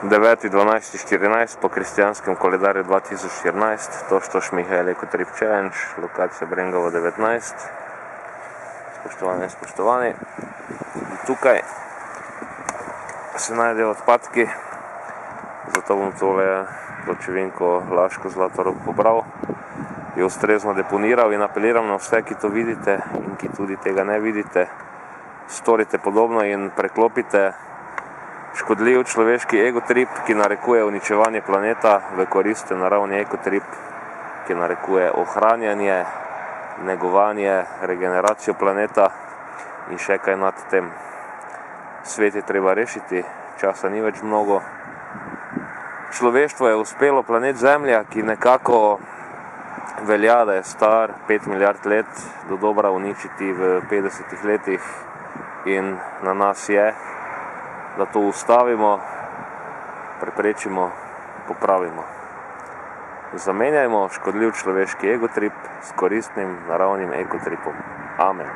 9.12.14 po kristijanskem koledarju 2014, Toštoš Mihael Ekotrip Challenge, lokacija Brengovo 19. Spoštovane in spoštovani, tukaj se najdejo odpadki, zato bom tole pločevinko Laško Zlatorog pobral, jo ustrezno deponiral in apeliram na vse, ki to vidite in ki tudi tega ne vidite. Storite podobno in preklopite škodljiv človeški egotrip, ki narekuje uničevanje planeta, v korist naravni ekotrip, ki narekuje ohranjanje, negovanje, regeneracijo planeta in še kaj nad tem. Svet je treba rešiti, časa ni več mnogo. Človeštvo je uspelo planet Zemlja, ki nekako velja, da je star 5 milijard let, dodobra uničiti v 50 letih in na nas je, da to ustavimo, preprečimo, popravimo. Zamenjajmo škodljiv človeški egotrip s koristnim naravnim ekotripom. Amen.